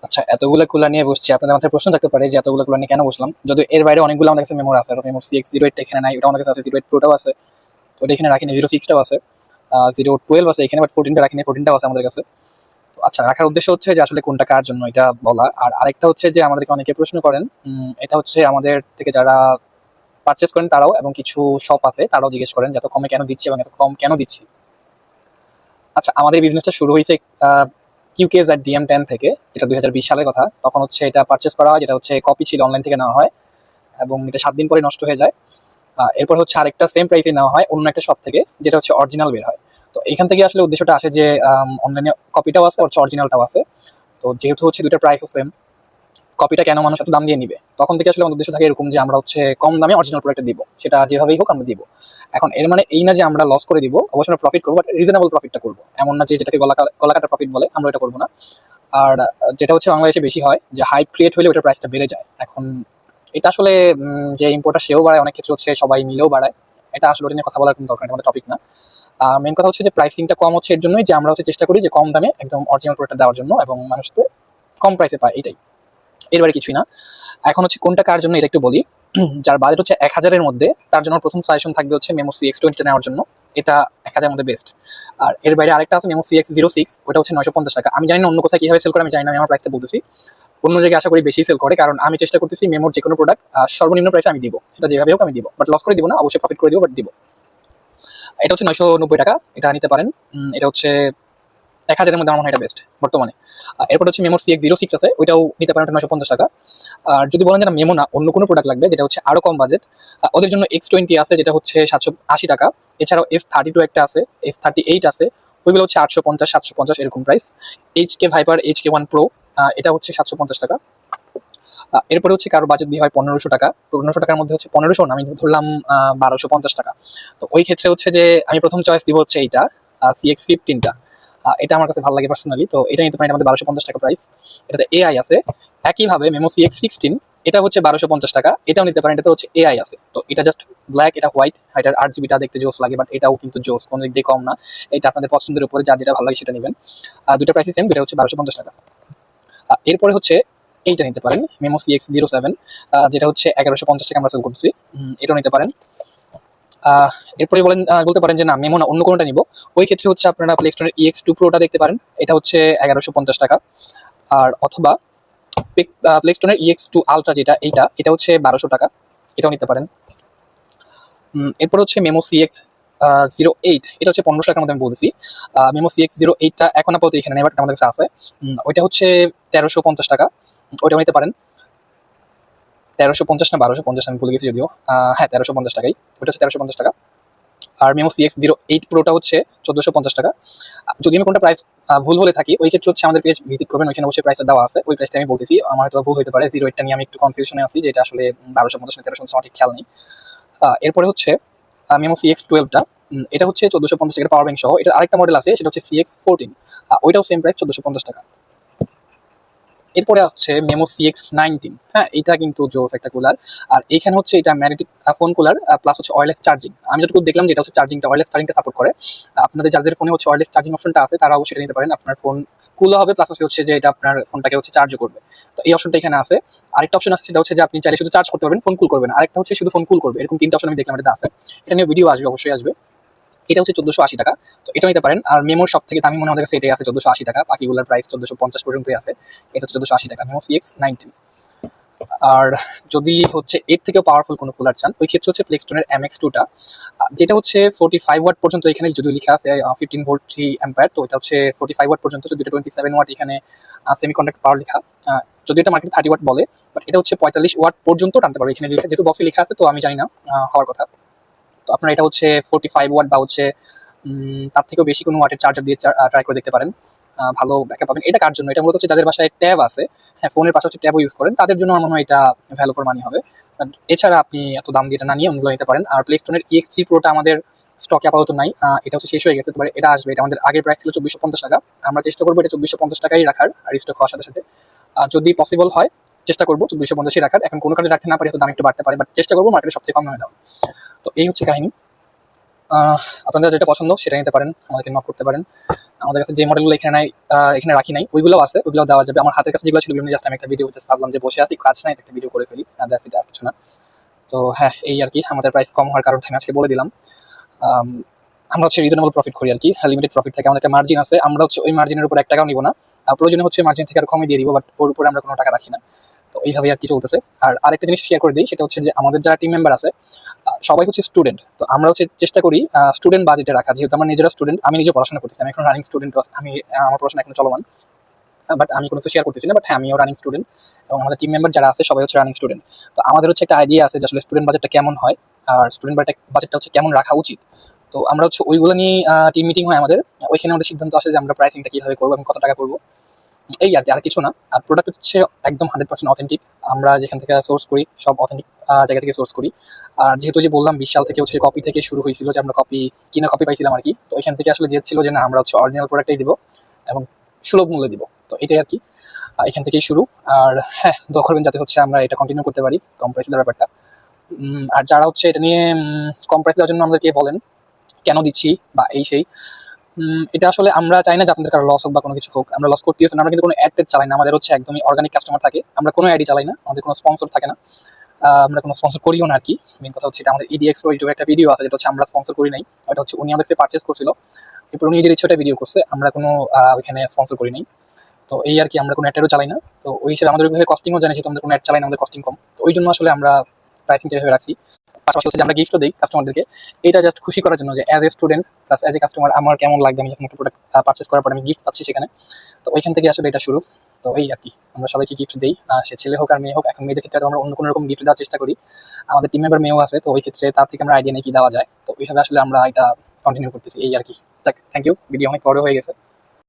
আচ্ছা, এতগুলো কুলার নিয়ে বসছি, আপনাদের মাথায় প্রশ্ন থাকতে পারে যে এতগুলো কুলার নিয়ে কেন বসলাম। যদিও এর বাইরে অনেকগুলো আমাদের কাছে মেমোর আছে, মেমোর CX08 এখানে নাই, ওটা আমাদের কাছে আছে, 08 প্রোটাও আছে, তো ওটা এখানে রাখিনি, 06টাও আছে, 012 আছে এখানে, বাট 14টা রাখিনি, 14টাও আছে আমাদের কাছে। তো আচ্ছা, রাখার উদ্দেশ্য হচ্ছে যে আসলে কোনটা কার জন্য এটা বলা। আর আরেকটা হচ্ছে যে আমাদেরকে অনেকে প্রশ্ন করেন, এটা হচ্ছে আমাদের থেকে যারা পারচেস করেন তারাও, এবং কিছু শপ আছে তারাও জিজ্ঞেস করেন যে এত কমে কেন দিচ্ছি এবং এত কম কেন দিচ্ছি। আচ্ছা, আমাদের বিজনেসটা শুরু হয়েছে কিউকেজ আর DM10 থেকে, যেটা 2020 সালের কথা। তখন হচ্ছে এটা পারচেস করা হয়, যেটা হচ্ছে কপি ছিল, অনলাইন থেকে নেওয়া হয়, এবং এটা 7 দিন পরে নষ্ট হয়ে যায়। এরপর হচ্ছে আরেকটা সেম প্রাইসে নেওয়া হয় অন্য একটা শপ থেকে, যেটা হচ্ছে অরিজিনাল বের হয়। তো এখান থেকে আসলে উদ্দেশ্যটা আসে যে অনলাইনে কপিটাও আছে, হচ্ছে অরিজিনালটাও আছে। তো যেহেতু হচ্ছে দুইটা প্রাইসও সেম, কপিটা কেন মানুষ এত দাম দিয়ে নিবে, তখন থেকে আসলে আমাদের উদ্দেশ্য থাকে এরকম যে আমরা হচ্ছে কম দামে অরিজিনাল প্রোডাক্ট দিব, সেটা যেভাবেই হোক আমরা দিব। এখন এর মানে এই না যে আমরা লস করে দিব, অবশ্যই আমরা প্রফিট করবো, বাট রিজনেবল প্রফিটটা করবো। এমন না যে যেটাকে গলাকাটা প্রফিট বলে, আমরা এটা করবো না। আর যেটা হচ্ছে বাংলাদেশে বেশি হয় যে হাইপ ক্রিয়েট হলে ওটার প্রাইসটা বেড়ে যায়। এখন এটা আসলে যে ইম্পোর্টার সেও বাড়ায়, অনেক ক্ষেত্রে হচ্ছে সবাই মিলেও বাড়ায়। এটা আসলে ওটা নিয়ে কথা বলার কোনো দরকার নেই, আমাদের টপিক না। মেন কথা হচ্ছে যে প্রাইসিংটা কম হচ্ছে এর জন্যই যে আমরা হচ্ছে চেষ্টা করি যে কম দামে একদম অরিজিনাল প্রোডাক্ট দেওয়ার জন্য, এবং মানুষকে কম প্রাইসে পায়, এটাই, এর বাইরে কিছুই না। এখন হচ্ছে কোনটা কার জন্য এটা একটু বলি। যার বাজেট হচ্ছে 1000-এর মধ্যে, তার জন্য প্রথম সাজেশন থাকবে হচ্ছে মেমো CX20 নেওয়ার জন্য। এটা 1000-এর মধ্যে বেস্ট। আর এর বাইরে আরেকটা আছে মেমো CX06, ওটা হচ্ছে 950 টাকা। আমি জানি না অন্য কোথায় কিভাবে সেল করে, আমি জানি না, আমি আমার প্রাইসটা বলতেছি। অন্য জায়গায় আশা করি বেশি সেল করে, কারণ আমি চেষ্টা করতেছি মেমোর যে কোনো প্রোডাক্ট সর্বনিম্ন প্রাইসে আমি দিব, সেটা যেভাবে হোক আমি দিব, বাট লস করে দিব না, অবশ্যই প্রফিট করে দিব, বাট দিব। এটা হচ্ছে 990 টাকা, এটা নিতে পারেন। এটা হচ্ছে 1000-এর মধ্যে আমার মনে হয় এটা বেস্ট বর্তমানে। এরপর হচ্ছে মেমোর CX06 আছে, ওইটাও নিতে পারেন, ওটা 950 টাকা। আর যদি বলেন যে না মেমো না, অন্য কোনো প্রোডাক্ট লাগবে যেটা হচ্ছে আরো কম বাজেট, ওদের জন্য X20 আছে, যেটা হচ্ছে 780 টাকা। এছাড়াও F32 একটা আছে, F38 আছে, ওইগুলো হচ্ছে 850, 750 এরকম price. HK viper, HK1 pro, এটা হচ্ছে 750 টাকা। এরপরে হচ্ছে কারো বাজেট দিয়ে হয় 1500 টাকা, 1500 টাকার মধ্যে হচ্ছে 1500 না, আমি ধরলাম 1250 টাকা। তো ওই ক্ষেত্রে হচ্ছে যে আমি প্রথম চয়েস দিব হচ্ছে এইটা, CX15টা। এটা আমার কাছে ভালো লাগে পার্সোনালি, তো এটা নিতে পারেন, আমাদের 1250 টাকা প্রাইস। এটাতে AI আছে। একইভাবে মেমো CX16, এটা হচ্ছে 1250 টাকা, এটাও নিতে পারেন, এটাতে হচ্ছে AI আছে। তো এটা জাস্ট ব্ল্যাক, এটা হোয়াইট, এটার 8 জিবিটা দেখতে জোস লাগে, বাট এটাও কিন্তু জোস, কোনো দিক দিয়ে কম না। এটা আপনাদের পছন্দের উপরে, যার যেটা ভালো লাগে সেটা নেবেন। দুটো প্রাইসই সেম, দুটো হচ্ছে 1250 টাকা। এরপরে হচ্ছে এইটা নিতে পারেন, মেমো CX07, যেটা হচ্ছে 1150 টাকা আমরা সেল করছি, এটাও নিতে পারেন। এরপরে বলতে পারেন যে না মেমো না, অন্য কোনোটা নিব, ওই ক্ষেত্রে হচ্ছে আপনারা প্লে স্টোরের EX2 প্রোটা দেখতে পারেন, এটা হচ্ছে 1150 টাকা। আর অথবা প্লে স্টোরের EX2 আলট্রা, যেটা এটা হচ্ছে 1200 টাকা, এটাও নিতে পারেন। এরপর হচ্ছে মেমো CX08, এটা হচ্ছে 1500 টাকার মধ্যে আমি বলছি। মেমো CX08টা এখন আপাতত এখানে নেই, বাট আমাদের কাছে আছে। ওইটা হচ্ছে 1350 টাকা, ওইটাও নিতে পারেন। 1350 না 1250, আমি ভুলে গেছি যদিও। হ্যাঁ, 1350 টাকাই, ওইটা হচ্ছে 1350 টাকা। আর মেমো CX08 প্রোটা হচ্ছে 1450 টাকা। যদি আমি কোনটা প্রাইস ভুল বলে থাকি, ওই ক্ষেত্রে হচ্ছে আমাদের পেজ ভিজিট করবেন, ওইখানে অবশ্যই প্রাইসটা দেওয়া আছে, ওই প্রাইসটা আমি বলতেছি। আমার হয়তো ভুল হতে পারে, 08টা নিয়ে আমি একটু কনফিউশনে আছি, যে এটা আসলে 1250 না 1350, আমার ঠিক খেয়াল নেই। এরপরে হচ্ছে মেমো CX12টা, এটা হচ্ছে 1450 টাকার পাওয়ার ব্যাংক সহ। এটা আরেকটা মডেল আছে, সেটা হচ্ছে CX14, ওইটাও সেম প্রাইস, 1450 টাকা। এরপরে হচ্ছে মেমো CX19, হ্যাঁ, এটা কিন্তু জোস একটা কুলার। আর এখানে হচ্ছে এটা ম্যাগনেটিক ফোন কুলার, প্লাস হচ্ছে ওয়্যারলেস চার্জিং। আমি যতটুকু দেখলাম যেটা হচ্ছে চার্জিংটা, ওয়্যারলেস চার্জিংটা সাপোর্ট করে। আপনাদের যাদের ফোনে হচ্ছে ওয়্যারলেস চার্জিং অপশনটা আছে, তারা অবশ্যই নিতে পারেন। আপনার ফোন কুল হবে, প্লাস হচ্ছে যে এটা আপনার ফোনটাকে হচ্ছে চার্জও করবে। তো এই অপশনটা এখানে আছে। আরেকটা অপশন আছে, সেটা হচ্ছে যে আপনি চাইলে শুধু চার্জ করতে পারবেন, ফোন কুল করবেন। আরেকটা হচ্ছে শুধু ফোন কুল করবে, এরকম 3টা অপশন আমি দেখলাম এটা আছে। এটা নিয়ে ভিডিও আসবে, অবশ্যই আসবে। এটা হচ্ছে 1480 টাকা, তো এটা নিতে পারেন। আর মেমোর সব থেকে দামি মনে আমাদের কাছে এটাই আছে, 1480 টাকা। বাকিগুলোর প্রাইস 1450 পর্যন্তই আছে, এটা হচ্ছে 1480 টাকা, মেমো CX19। আর যদি হচ্ছে এর থেকেও পাওয়ারফুল কোনো কুলার চান, ওই ক্ষেত্রে হচ্ছে প্লেক্সটনের MX2টা, যেটা হচ্ছে 45 ওয়াট পর্যন্ত, এখানে যদি লেখা আছে 15 ভোল্ট 3 অ্যাম্পিয়ার, তো এটা হচ্ছে 45 ওয়াট পর্যন্ত। যদি 27 ওয়াট এখানে সেমিকন্ডাক্টর পাওয়ার লেখা, যদি এটা মার্কেটে 30 ওয়াট বলে, বাট এটা হচ্ছে 45 ওয়াট পর্যন্ত টানতে পারবে এখানে লেখা, যেহেতু বক্সে লেখা আছে, তো আমি জানি না হওয়ার কথা। তো আপনার এটা হচ্ছে 45 ওয়াট বা হচ্ছে তার থেকেও বেশি কোনো ওয়াটের চার্জার দিয়ে ট্রাই করে দেখতে পারেন, ভালো ব্যাকআপ পাবেন। এটা কার জন্য? এটা মূলত হচ্ছে যাদের বাসায় ট্যাব আছে, হ্যাঁ, ফোনের পাশে হচ্ছে ট্যাবও ইউজ করেন, তাদের জন্য আমার মনে হয় এটা ভ্যালু ফর মানি হবে। এছাড়া আপনি এত দাম দিয়ে এটা না নিয়ে অন্যগুলো নিতে পারেন। আর প্লেস্টোনের EX3 প্রোটা আমাদের স্টকে আপাতত নাই, এটা হচ্ছে শেষ হয়ে গেছে। তবে এটা আসবে, এটা আমাদের আগের প্রাইস ছিল 2450 টাকা। আমরা চেষ্টা করবো এটা 2450 টাকাই রাখার, আর স্টক হওয়ার সাথে সাথে যদি পসিবল হয় চেষ্টা করবো 2450 রাখার। এখন কোনো কারণে রাখতে না পারি, তো দাম একটু বাড়তে পারে, বাট চেষ্টা করবো মার্কেটে সবথেকে কম দামে দাও। তো এই হচ্ছে কাহিনী। আপনাদের যেটা পছন্দ সেটা নিতে পারেন, আমাদেরকে নক করতে পারেন। আমাদের কাছে যে মডেলগুলো এখানে নাই, এখানে রাখি নাই, ওইগুলোও আছে, ওইগুলো দেওয়া যাবে। আমার হাতের কাছে যেগুলো ছিল জাস্ট আমি একটা ভিডিও ভাবলাম যে বসে আছি কাজ নাই, একটা ভিডিও করে ফেলি, দ্যাটস ইট, আর কিছু না। তো হ্যাঁ, এই আর কি আমাদের প্রাইস কম হওয়ার কারণটা আমি আজকে বলে দিলাম। আম, আমরা হচ্ছে রিজনেবল প্রফিট করি আর কি, লিমিটেড প্রফিট থাকে, আমাদের একটা মার্জিন আছে, আমরা হচ্ছে ওই মার্জিনের উপর 1 টাকাও নিব না। প্রয়োজনে হচ্ছে মার্জিন থেকে আর কমে দিয়ে দিব, বাট ওর উপরে আমরা কোনো টাকা রাখি না। তো এইভাবে আর কি চলতেছে। আর আরেকটা জিনিস শেয়ার করে দিই, সেটা হচ্ছে যে আমাদের যারা টিম মেম্বার আছে সবাই হচ্ছে স্টুডেন্ট। তো আমরা হচ্ছে চেষ্টা করি স্টুডেন্ট বাজেটে রাখা, যেহেতু আমরা নিজেরা স্টুডেন্ট, আমি নিজে পড়াশোনা করতেছি, আমি এখন রানিং স্টুডেন্ট, আমি আমার পড়াশোনা এখন চলমান, বাট আমি কোনো কিছু শেয়ার করতেছি না, বাট হ্যাঁ আমিও রানিং স্টুডেন্ট এবং আমাদের টিম মেম্বার যারা আছে সবাই হচ্ছে রানিং স্টুডেন্ট। তো আমাদের হচ্ছে একটা আইডিয়া আছে যে আসলে স্টুডেন্ট বাজেটটা কেমন হয় আর স্টুডেন্ট বাজেটটা হচ্ছে কেমন রাখা উচিত। তো আমরা হচ্ছে ওইগুলো নিয়ে টিম মিটিং হয় আমাদের, ওইখানে আমাদের সিদ্ধান্ত আসে যে আমরা প্রাইসিংটা কীভাবে করবো এবং কত টাকা করবো, এই আর কি, আর কিছু না। আর প্রোডাক্ট হচ্ছে একদম 100% অথেন্টিক, আমরা যেখান থেকে সোর্স করি সব অথেন্টিক জায়গা থেকে সোর্স করি। আর যেহেতু যে বললাম 20 সাল থেকে হচ্ছে কপি থেকে শুরু হয়েছিল, যে আমরা কপি পাইছিলাম আর কি, তো এখান থেকে আসলে যে ছিল যে না আমরা হচ্ছে অরিজিনাল প্রোডাক্টটাই দিব এবং সুলভ মূল্যে দিব। তো এটাই আর কি, এখান থেকেই শুরু। আর হ্যাঁ, দোয়া করবেন যাতে হচ্ছে আমরা এটা কন্টিনিউ করতে পারি, কম প্রাইস দেওয়ার ব্যাপারটা। আর যারা হচ্ছে এটা নিয়ে কম প্রাইস দেওয়ার জন্য আমাদেরকে বলেন কেন দিচ্ছি বা এই সেই, এটা আসলে আমরা চাই না যে আপনাদের কারো লস হোক বা কোনো কিছু হোক, আমরা লস করতেছি না, আমরা কিন্তু কোনো অ্যাড চালাই না, আমাদের হচ্ছে একদমই অর্গানিক কাস্টমার থাকে, আমরা কোনো অ্যাডই চালাই না, আমাদের কোনো স্পন্সর থাকে না, আমরা কোনো স্পন্সর করিও না আর কি। মেন কথা হচ্ছে এটা আমাদের ইডিএক্স প্রো ইউটিউবে একটা ভিডিও আছে যেটা হচ্ছে আমরা স্পন্সর করি নাই, ওটা হচ্ছে উনি আমাদের কাছে পারচেস করছিল, এরপর উনি নিজের ইচ্ছে ওটা ভিডিও করছে, আমরা কোনো ওইখানে স্পন্সর করি নাই। তো এই আর কি, আমরা কোনো অ্যাডও চালাই না। তো ওই হিসেবে আমাদের ওইভাবে কস্টিংও জানি, যেহেতু আমাদের কোনো অ্যাড চালাই না, আমাদের কস্টিং কম, তো ওই জন্য আসলে আমরা প্রাইসিংটা এভাবে রাখছি। পাশাপাশি হচ্ছে যে আমরা গিফটও দিই কাস্টমারদেরকে, এটা জাস্ট খুশি করার জন্য যে as a student plus as a customer আমার কেমন লাগবে আমি যখন একটা প্রোডাক্ট পারচেস করার পর আমি গিফট পাচ্ছি সেখানে। তো ওইখান থেকে আসলে এটা শুরু। তো এই আর কি, আমরা সবাইকে গিফট দিই, সে ছেলে হোক আর মেয়ে হোক। এখন মেয়েদের ক্ষেত্রে আমরা অন্য কোনো রকম গিফট দেওয়ার চেষ্টা করি, আমাদের টিম মেম্বার মেয়েও আছে, তো ওই ক্ষেত্রে তার থেকে আমরা আইডিয়া নিয়ে কি দেওয়া যায়, তো ওইভাবে আসলে আমরা এটা কন্টিনিউ করতেছি, এই আর কি। থ্যাংক ইউ, ভিডিও অনেক বড় হয়ে গেছে।